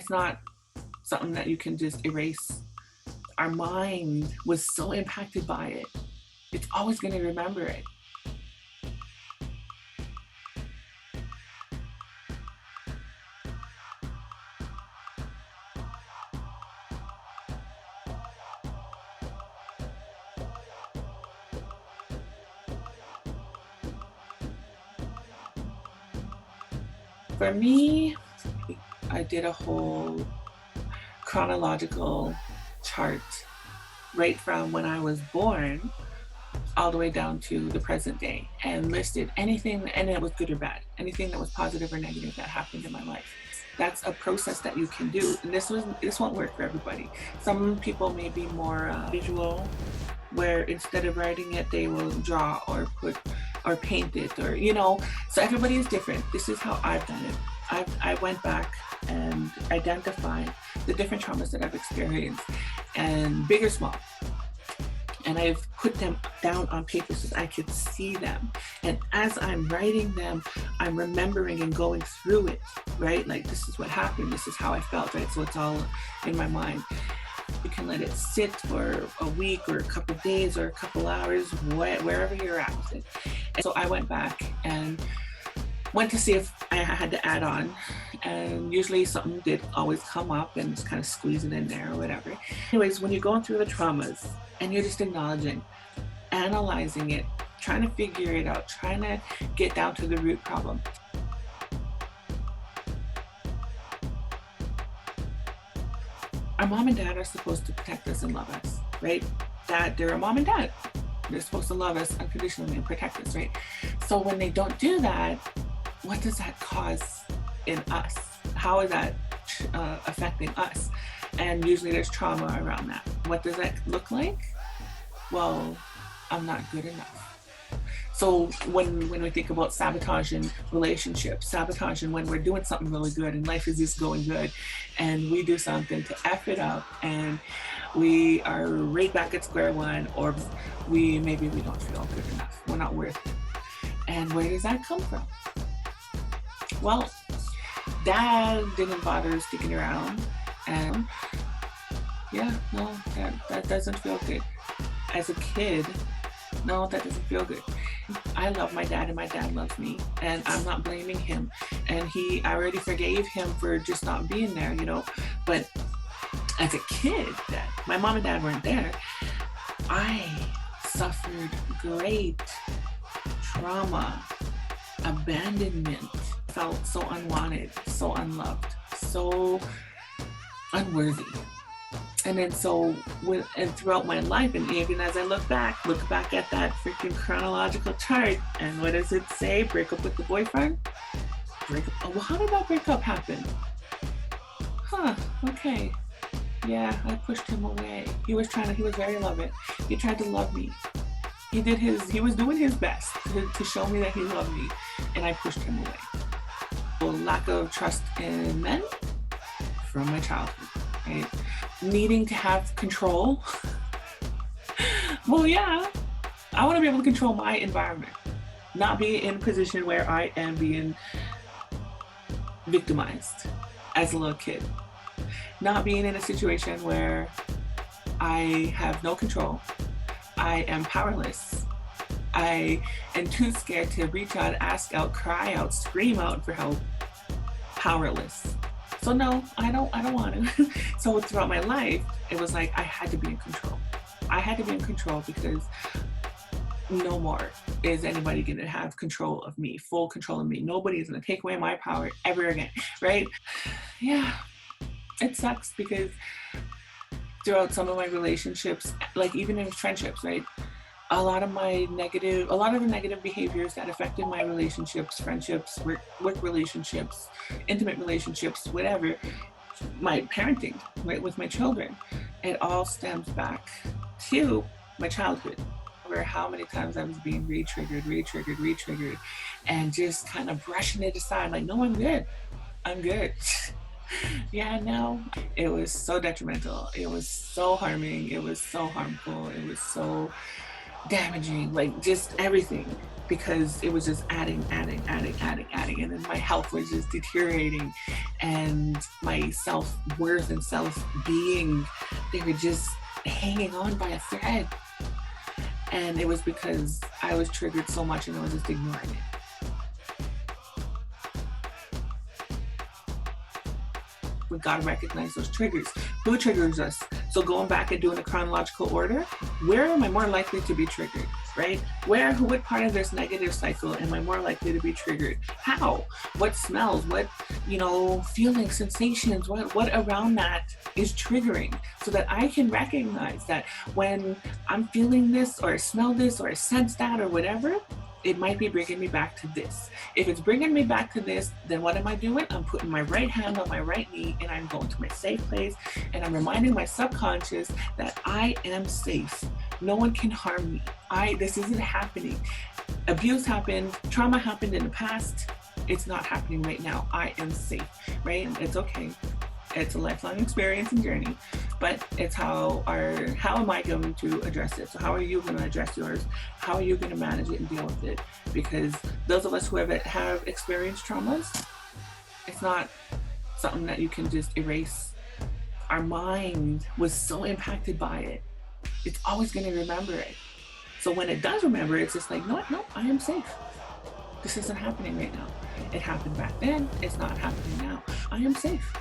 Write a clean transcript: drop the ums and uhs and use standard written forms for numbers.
It's not something that you can just erase. Our mind was so impacted by it. It's always going to remember it. For me, I did a whole chronological chart right from when I was born all the way down to the present day, and listed anything, and it was good or bad, anything that was positive or negative that happened in my life. That's a process that you can do, and this won't work for everybody. Some people may be more visual, where instead of writing it, they will draw or put or paint it, or So everybody is different. This is how I've done it. I went back and identified the different traumas that I've experienced, and big or small. And I've put them down on paper so that I could see them. And as I'm writing them, I'm remembering and going through it, right? Like, this is what happened, this is how I felt, right? So it's all in my mind. You can let it sit for a week or a couple of days or a couple hours, wherever you're at with it. And so I went back and went to see if I had to add on, and usually something did always come up, and just kind of squeeze it in there or whatever. Anyways, when you're going through the traumas and you're just acknowledging, analyzing it, trying to figure it out, trying to get down to the root problem. Our mom and dad are supposed to protect us and love us, right? They're a mom and dad. They're supposed to love us unconditionally and protect us, right? So when they don't do that, what does that cause in us? How is that affecting us? And usually there's trauma around that. What does that look like? Well, I'm not good enough. So when we think about sabotaging relationships, sabotaging when we're doing something really good and life is just going good, and we do something to F it up, and we are right back at square one, or maybe we don't feel good enough. We're not worth it. And where does that come from? Well, Dad didn't bother sticking around, and that doesn't feel good. As a kid, no, that doesn't feel good. I love my dad and my dad loves me, and I'm not blaming him. And I already forgave him for just not being there, But as a kid, my mom and dad weren't there. I suffered great trauma, abandonment, felt so unwanted, so unloved, so unworthy. And then and throughout my life, and even as I look back at that freaking chronological chart, and what does it say? Break up with the boyfriend? Well, how did that breakup happen? Okay. Yeah, I pushed him away. He was very loving. He tried to love me. He was doing his best to show me that he loved me, and I pushed him away. Lack of trust in men from my childhood, right? Needing to have control. Well, yeah, I want to be able to control my environment, not be in a position where I am being victimized as a little kid, not being in a situation where I have no control, I am powerless, I am too scared to reach out, ask out, cry out, scream out for help, powerless. So no, I don't want to. So throughout my life, it was like I had to be in control. I had to be in control because no more is anybody going to have control of me, full control of me. Nobody is going to take away my power ever again, right? Yeah, it sucks because throughout some of my relationships, like even in friendships, right? A lot of the negative behaviors that affected my relationships, friendships, work relationships, intimate relationships, whatever, my parenting, right, with my children, it all stems back to my childhood, where how many times I was being re-triggered, and just kind of brushing it aside, like, no, I'm good. Yeah, no, it was so detrimental. It was so harming. It was so harmful. It was so damaging, like just everything. because it was just adding, and then my health was just deteriorating, and my self-worth and self-being, they were just hanging on by a thread. And it was because I was triggered so much and I was just ignoring it. We gotta recognize those triggers. Who triggers us? So going back and doing a chronological order, where am I more likely to be triggered, right? What part of this negative cycle am I more likely to be triggered? How? What smells? What, feelings, sensations, what around that is triggering, so that I can recognize that when I'm feeling this or smell this or sense that or whatever, it might be bringing me back to this. If it's bringing me back to this, then what am I doing? I'm putting my right hand on my right knee and I'm going to my safe place, and I'm reminding my subconscious that I am safe. No one can harm me. This isn't happening. Abuse happened, trauma happened in the past. It's not happening right now. I am safe, right? It's okay. It's a lifelong experience and journey, but it's how am I going to address it? So how are you going to address yours? How are you going to manage it and deal with it? Because those of us who have experienced traumas, it's not something that you can just erase. Our mind was so impacted by it. It's always going to remember it. So when it does remember, it's just like, no, I am safe. This isn't happening right now. It happened back then. It's not happening now. I am safe.